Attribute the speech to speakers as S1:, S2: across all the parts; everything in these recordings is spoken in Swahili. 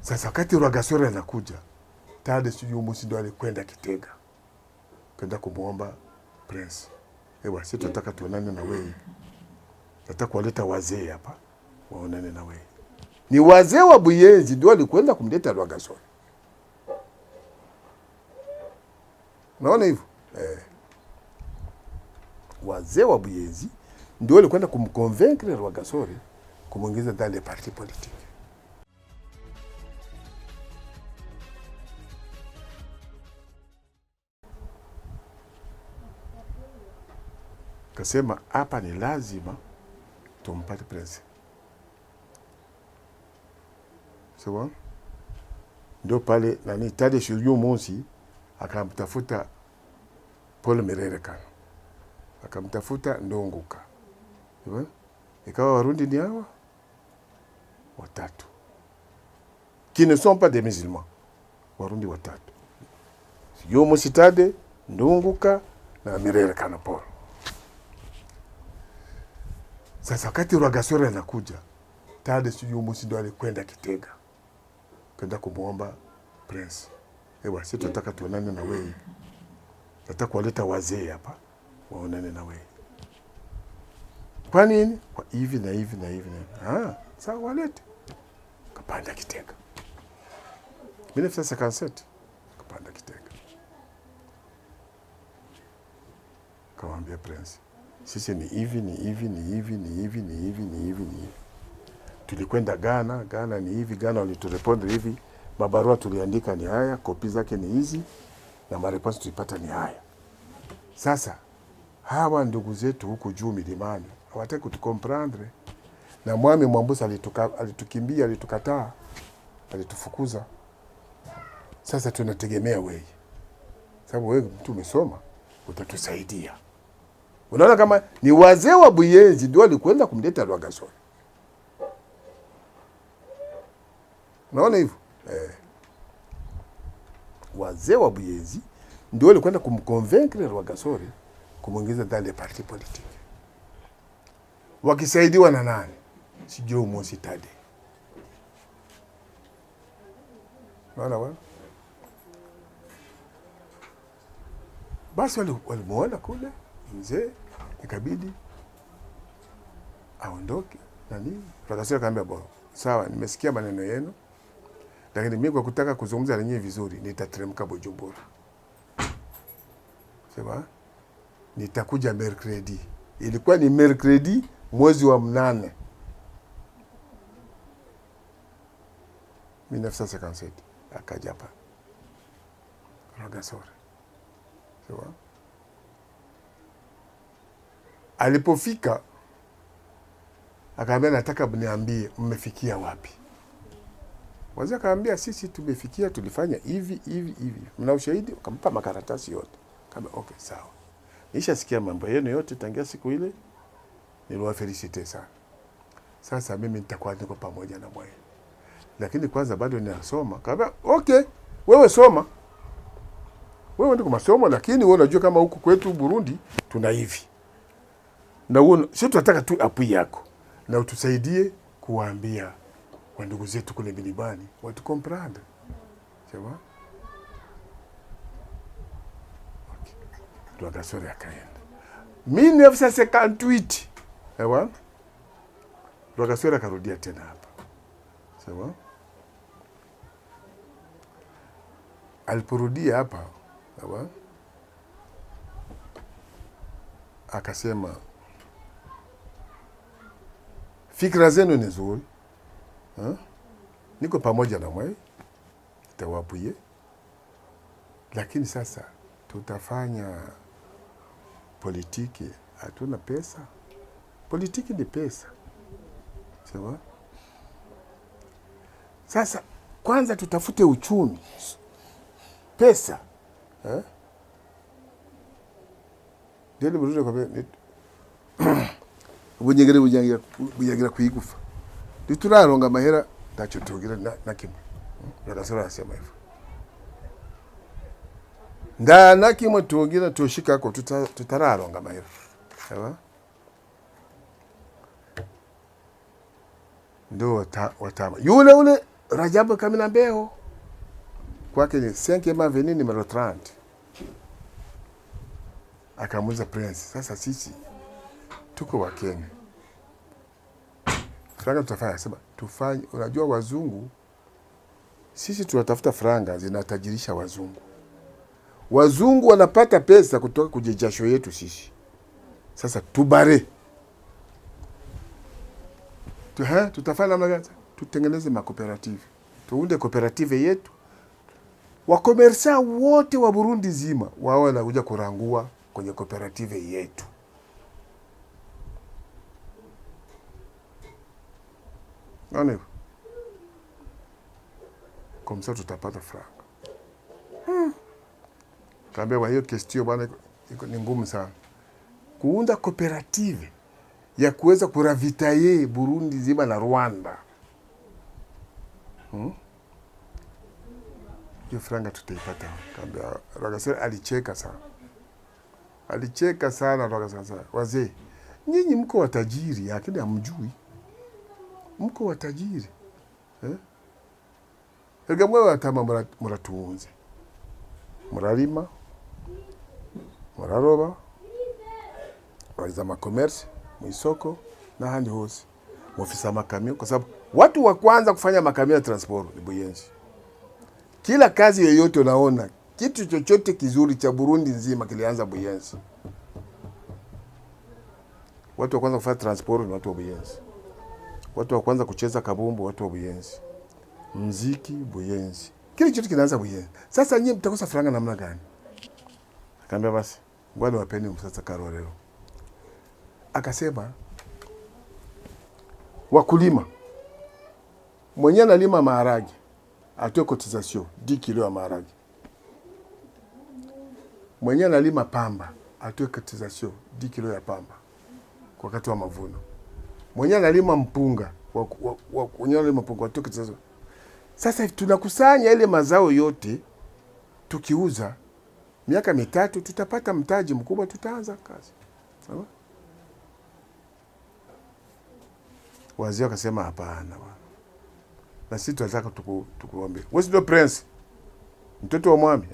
S1: Sasa wakati Rwagasore anakuja, Tade sijui Musi ndo alikwenda Kitega kwenda kumuomba Prince, ewa sisi tunataka tuonane na wewe, nataka kuwaleta wazee hapa waonane na wewe. Ni wazee wa Buyenzi ndio walikwenda kumleta Rwagasore. Unaona hivyo? Wazee wa Buyenzi ndio walikwenda kumconvaincre Rwagasore kumuingiza ndani ya parti politique. Kasema hapa ni lazima tumpate Prince. Sawa? Ndio pale nani Tade Shiryu Musi akamtafuta Paul Mirerekano, akamtafuta Ndonguka. Sawa? Ikawa Warundi ni hawa watatu, qui ne sont pas des musulmans. Warundi watatu, Shiryu Musi Tade, Ndonguka na Mirerekano Paul. Sasa wakati Rwagasore anakuja, Tade Shiryu Musi ndo alikwenda Kitega kwenda kumuomba Prince, ewa sisi tunataka tuonane na wewe, nataka kuwaleta wazee hapa waonane na wewe. Kwa nini? Kwa hivi na hivi na hivi na sawa, walete. Kapanda Kitega 1957, kapanda Kitega, kamwambia Prince, sisi ni hivi ni hivi ni hivi ni hivi ni hivi ni hivi ni hivi. Tulikwenda Ghana ni hivi, Ghana waliturepondre hivi, mabarua tuliandika ni haya, kopi zake ni hizi, na mareponse tulipata ni haya. Sasa hawa ndugu zetu huku juu milimani hawataki kutukomprendre, na Mwami Mwambusa alitukimbia, alitukataa, alitufukuza. Sasa tunategemea wewe, sababu wewe mtu umesoma, utatusaidia. Unaona kama ni wazee wa Buyenzi ndio walikwenda kumleta Rwagasore. Unaona hivyo? Wazee wa Buyenzi ndio walikwenda kumconvaincre Rwagasore kumuingiza ndani ya parti politique. Wakisaidiwa na nani? Shiryu Musi Tade. Unaona bwana? Basi walimuona kule mzee, ikabidi aondoke nani. Rwagasore akaambia bwana, sawa, nimesikia maneno yenu, lakini mimi kwa kutaka kuzungumza na nyinyi vizuri nitateremka Bujumbura. Sawa? Nitakuja mercredi. Ilikuwa ni mercredi mwezi wa 8 1957, akaja hapa Rwagasore. Sawa? Alipofika akaambia, nataka mniambie mmefikia wapi. Wazee akaambia, sisi tumefikia, tulifanya hivi hivi hivi, mna ushahidi? Akampa makaratasi yote. Kama okay, sawa, nishasikia mambo yenu yote tangia siku ile, niliwafelicite sana. Sasa mimi nitakuwa niko pamoja na mwewe, lakini kwanza bado ninasoma. Kaambia okay, wewe soma, wewe ndio masomo, lakini wewe unajua kama huku kwetu Burundi tuna hivi, na wewe sisi tunataka tu apu yako na utusaidie kuwaambia kwa ndugu zetu kule milimani watu comprendre. Sawa? Okay. Rwagasore akaenda 1958. Sawa? Rwagasore akarudia tena hapa. Sawa? Aliporudia hapa, sawa? Akasema, fikra zenu ni nzuri. Niko pamoja na mwewe, tawapuye, lakini sasa tutafanya politiki, hatuna pesa. Politiki ni pesa. Sawa? Sasa kwanza tutafute uchumi, pesa. Ndio Burundi kwa bunyegere kuigufa. Turaronga amahera ntacyo tugira na kimwe. Rwagasore arasema hivyo, na kimwe tugira tushika ko tutararonga amahera. Sawa? Ndio watama yule Rajabu Kamina Mbeo kwake ni 5e Avenue numero 30. Akamuuliza Prince, sasa sisi tuko wa Kenya, franga tutafanya? Sema tufanye, unajua wazungu sisi tunatafuta franga zinatajirisha wazungu. Wazungu wanapata pesa kutoka kwenye jasho yetu sisi. Sasa tubare. Tutafanya namna gani? Tutengeneze makooperative. Tuunde kooperative yetu. Wakomersa wote wa Burundi zima wao wanakuja kurangua kwenye kooperative yetu. Naona hivyo. Kwa msa tutapata franga. Kaambia hiyo kestio bwana ni ngumu sana. Kuunda kooperative ya kuweza kuravitaye Burundi zima na Rwanda. Hiyo franga tutaipata. Kaambia Rwagasore alicheka sana. Alicheka sana Rwagasore. Wazee, nyinyi mko watajiri, lakini hamjui. Mko watajiri. Ega mwewe atama muratuunze. Murarima, muraroba, waiza makomersi, mwisoko na handi hose. Mwofisa makamio, kwa sababu watu wa kwanza kufanya makamio ya transport ni Buyenzi. Kila kazi yoyote unaona, kitu chochote kizuri cha Burundi nzima kilianza Buyenzi. Watu wa kwanza kufanya transport ni watu wa Buyenzi. Watu wa kwanza kucheza kabumbu watu wa Buyenzi. Mziki Buyenzi. Kile chote kinaanza Buyenzi. Sasa nyinyi mtakosa franga namna gani? Akaambia basi, ngoja wapeni msasa karo leo. Akasema wakulima mwenye analima maharage atoe cotisation 10 kilo ya maharage. Mwenye analima pamba atoe cotisation 10 kilo ya pamba kwa wakati wa mavuno. Mwenye analima mpunga mwenye analima mpunga atoe cotisation. Sasa tunakusanya ile mazao yote, tukiuza miaka 3 tutapata mtaji mkubwa, tutaanza kazi. Sawa? Wazee wakasema hapana bwana. Na sisi tunataka tukuombe. Wewe ndio Prince. Mtoto wa mwami.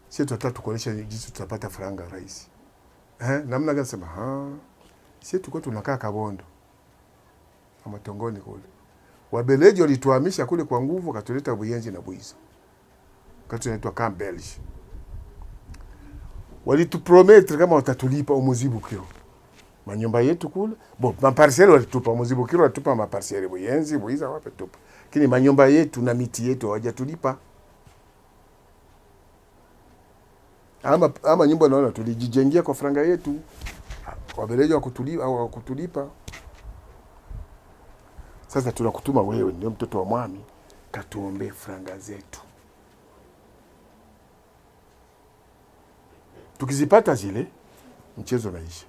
S1: Sisi tunataka tukuonesha jinsi tutapata franga rahisi. Namna gani? Sema sisi tulikuwa tunakaa Kabondo. Ama Tongoni kule. Wabeleji walituhamisha kule kwa nguvu, katuleta Buyenzi na Buiza. Kati inaitwa Camp Belge. Walitupromettre kama watatulipa umuzibukiro. Manyumba yetu kule, maparcelle walitupa umuzibukiro, walitupa maparcelle Buyenzi, Buiza wape tupa. Lakini manyumba yetu na miti yetu hawajatulipa. Ama nyumba naona tulijijengea kwa franga yetu. Wabeleji wakutulipa. Sasa tunakutuma wewe ndio mtoto wa mwami, katuombe franga zetu. Tukizipata zile, mchezo naisha.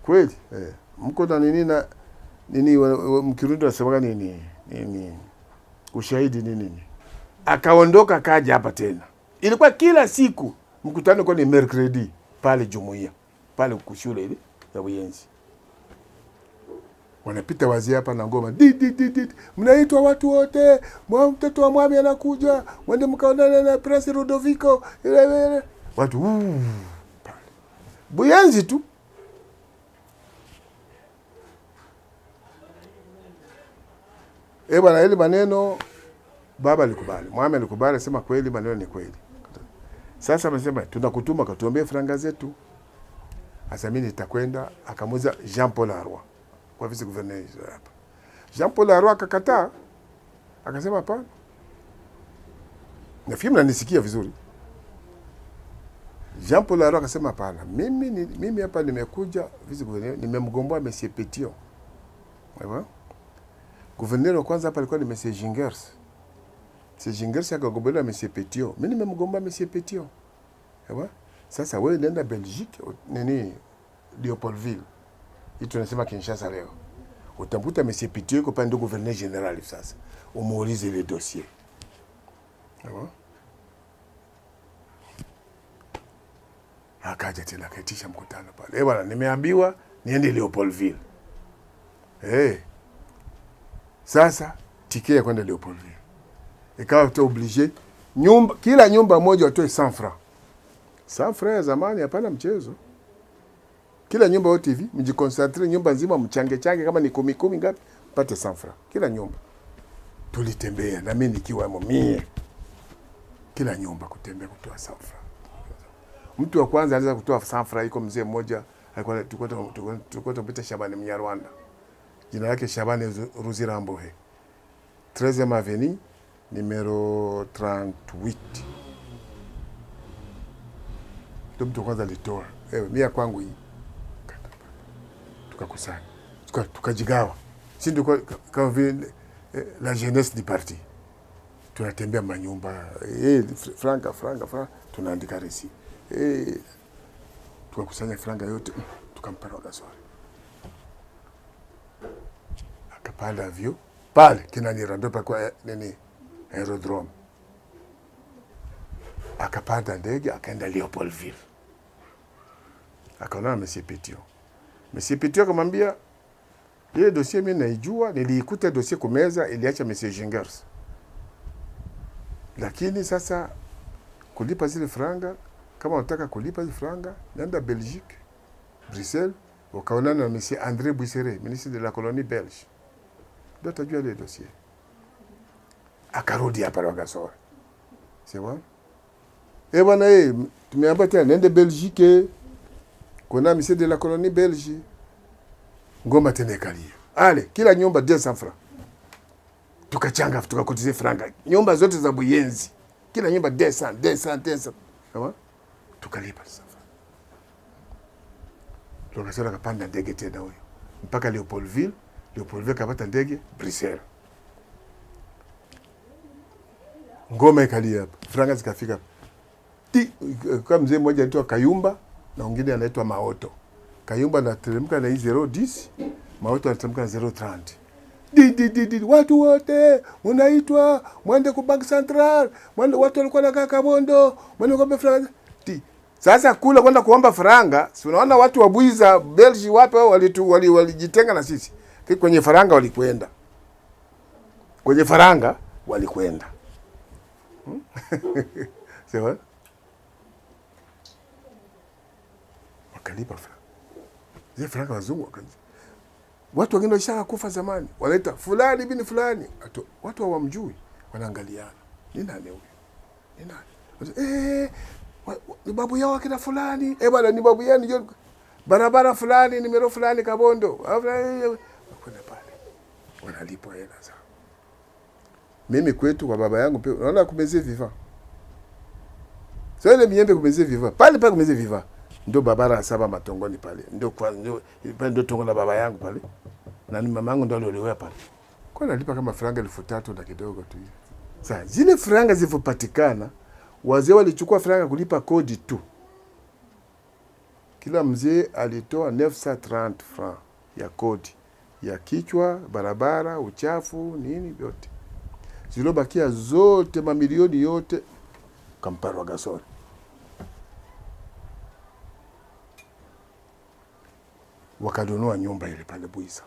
S1: Kweli? Mko na nini Mkirundi wanasema nini? Ushahidi nini? Akaondoka kaja hapa tena. Ilikuwa kila siku mkutano kwa ni mercredi pale jumuiya, pale kushule ile ya Buyenzi. Wanapita wazee hapa na ngoma. Mnaitwa watu wote. Mtoto wa mwami anakuja. Mwende mkaonane na Prince Ludovico. Watu pale. Buyenzi tu. Bwana ile maneno baba alikubali. Mwami alikubali, sema kweli maneno ni kweli. Sasa amesema tunakutuma katuombee franga zetu. Sasa mimi nitakwenda, akamuza Jean Paul Arwa. Kwa vice gouverneur hapa. Jean Paul Arwa akakataa. Akasema hapana. Na fimu nanisikia vizuri. Jean Paul Arwa akasema hapana. Mimi hapa nimekuja vice gouverneur, nimemgomboa Monsieur Petiot. Wewe? Gouverneur wa kwanza hapa alikuwa ni Monsieur Gingers. Monsieur Gingers akagomboa Monsieur Petiot. Mimi nimemgomboa Monsieur Petiot. Wewe? Sasa wewe nenda Belgique Leopoldville. Hii tunasema Kinshasa leo. Utamkuta Monsieur Petiot yuko pande gouverneur general sasa. Umuulize ile dossier. Sawa? Akaja tena kaitisha mkutano pale. Bwana nimeambiwa niende Leopoldville. Sasa ticket ya kwenda Leopoldville ikawa tu obligé nyumba, kila nyumba moja watoe 100 francs. 100 francs ya zamani, hapana mchezo. Kila nyumba yote hivi mjiconcentre, nyumba nzima mchange kama ni 10 ngapi, pate 100 francs kila nyumba. Tulitembea na mimi nikiwa mie, kila nyumba kutembea kutoa 100 francs. Mtu wa kwanza alianza kutoa 100 francs iko mzee mmoja, alikuwa tulikuwa tumpita Shabani Mnyarwanda. Jina lake Shabani Ruzirambohe. 13e avenue numero 38. Ndio mtu kwanza alitoa. Mia kwangu hii. Tukakusanya. Tukajigawa. Sisi ndio kama vile la jeunesse du parti. Tunatembea manyumba, franga tunaandika resi. Tukakusanya franga yote, tukampa Rwagasore. Akapanda avion pale Kinanira, ndio kwa nini aerodrome. Akapanda ndege akaenda Leopoldville. Akaona Monsieur Petiot. Monsieur Petiot akamwambia, ile dossier mimi naijua, niliikuta dossier kumeza, iliacha Monsieur Gingers. Lakini sasa kulipa zile franga, kama unataka kulipa zile franga, nenda Belgique, Bruxelles, ukaonana na Monsieur André Buisseret, ministre de la colonie belge. Ndio tajua ile dossier. Akarudi hapa Rwagasore. Sawa? Bwana tumeamba tena nende Belgique, kuna ministre de la colonie belge. Ngoma tena ikalia. Ale, kila nyumba 200 francs. Tukachanga, tukakotize franga. Nyumba zote za Buyenzi. Kila nyumba 200. Sawa? Tukalipa sasa. Rwagasore akapanda ndege tena huyo. Mpaka Leopoldville kapata ndege Bruxelles. Ngoma ikalia hapa. Franga zikafika. Kwa mzee mmoja anaitwa Kayumba na mwingine anaitwa Maoto. Kayumba anateremka na 010, Maoto anateremka na 030. Watu wote unaitwa mwende ku Bank Central, mwende, watu walikuwa nakaa Kabondo, mwende kuomba franga. Sasa kula kwenda kuomba franga, si unaona watu wa Buiza Belgi wapi walijitenga na sisi. Kwenye faranga walikwenda. Sawa? Wakalipa franga. Zile franga wazungu wakaanza. Watu wengine washaka kufa zamani. Wanaita fulani bini fulani. Watu hawamjui, wanaangaliana. Ni nani huyo? Ni nani? Ni babu yao akina fulani. Bwana ni babu yao ni barabara fulani, nimero fulani Kabondo. Kwenda pale. Wanalipwa hela zao. Mimi kwetu kwa baba yangu pia unaona kumezee viva. Sasa ile miembe kumezee viva. Pale kumezee viva. Ndio barabara 7 Matongoni pale. Ndio tongo la baba yangu pale. Na ni mama yangu ndio aliolewa pale. Kwa nalipa kama franga 3000 na kidogo tu. Sasa zile franga zilipopatikana, wazee walichukua franga kulipa kodi tu. Kila mzee alitoa 930 francs ya kodi ya kichwa, barabara, uchafu, nini vyote. Zilobakia zote mamilioni yote kampa Rwagasore. Wakadonua nyumba ile pale Buiza.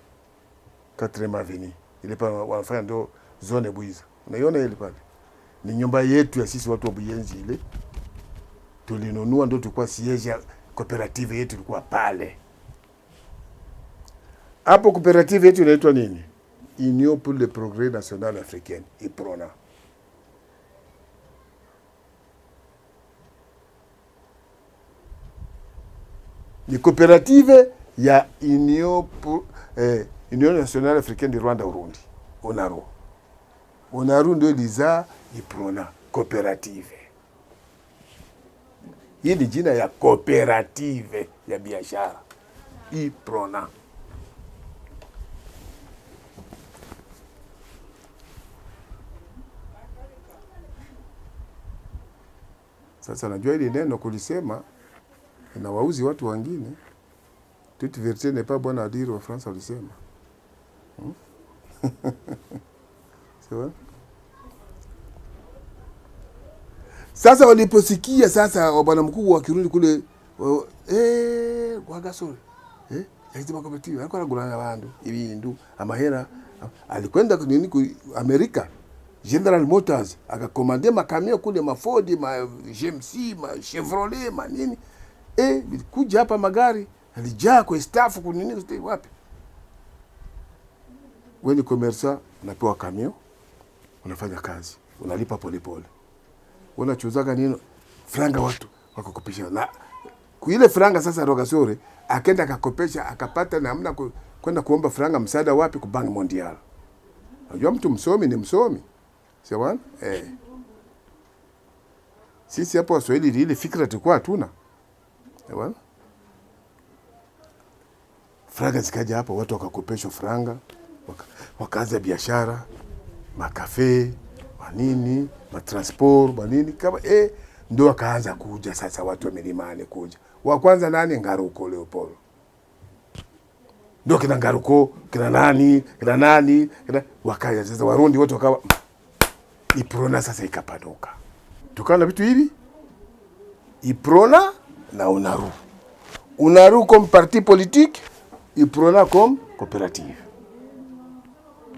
S1: 4e avenue. Ile pale wanafanya ndo zone Buiza. Unaiona ile pale? Ni nyumba yetu ya sisi watu wa Buyenzi ile. Tulinunua ndo tulikuwa siege ya cooperative yetu ilikuwa pale. Hapo cooperative yetu inaitwa nini? Union pour le progrès national africain, IPRONA. Ni cooperative ya Union nationale africaine du Rwanda Urundi. Onaru ndio liza IPRONA cooperative. Hii ni jina ya cooperative ya biashara. IPRONA. Sasa najua hili neno kulisema na wauzi watu wengine. Toute vérité n'est pas bonne à dire au France walisema. Sawa? Sasa waliposikia sasa bwana mkuu wa Kirundi kule Rwagasore yakizima cooperative alikuwa anagulana abantu ibindu amahera alikwenda nini Amerika, General Motors, akakomande makamio kule, Ford, GMC, Chevrolet, nini. Kuja hapa magari alijaa kwa staff kunini wapi. Wewe ni commerçant, unapewa kamio, unafanya kazi, unalipa polepole. Unachuzaga nini? Franga watu wakakopesha. Na kuile franga sasa Rwagasore akaenda akakopesha, akapata namna kwenda kuomba franga msaada wapi? Ku Bank Mondial. Unajua mtu msomi ni msomi. Sawa? Sisi hapo Waswahili ile fikra tulikuwa hatuna. Sawa? Franga zikaja hapo, watu wakakopeshwa franga, wakaanza biashara, makafe, manini, matransport, manini kama ndio wakaanza kuja sasa watu wa milimani kuja. Wa kwanza nani? Ngaruko Leopold. Ndio kina Ngaruko, kina nani, wakaja sasa Warundi wote wakawa Iprona sasa ikapanuka. Tukana na vitu hivi Iprona na Unaru. Unaru comme parti politique, Iprona comme coopérative.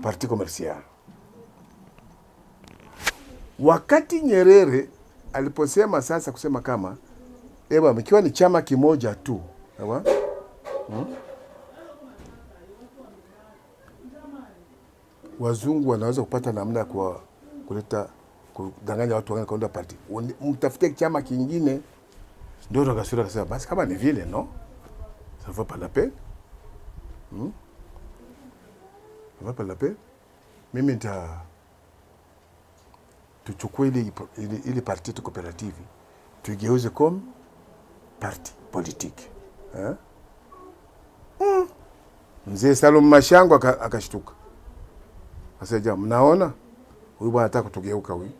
S1: Parti commercial. Wakati Nyerere aliposema sasa kusema kama mkiwa ni chama kimoja tu, sawa? Wazungu wanaweza kupata namna kwa kuleta kudanganya watu wengine kaunda parti. Mtafutie chama kingine. Ndio Rwagasore akasema basi kama ni vile no, ça vaut pas la peine. Ça vaut pas la peine. Mimi tuchukue ile parti tu coopérative tugeuze comme parti politique. Mzee Salum Mashango akashtuka. Akasema mnaona huyu bwana anataka kutugeuka huyu.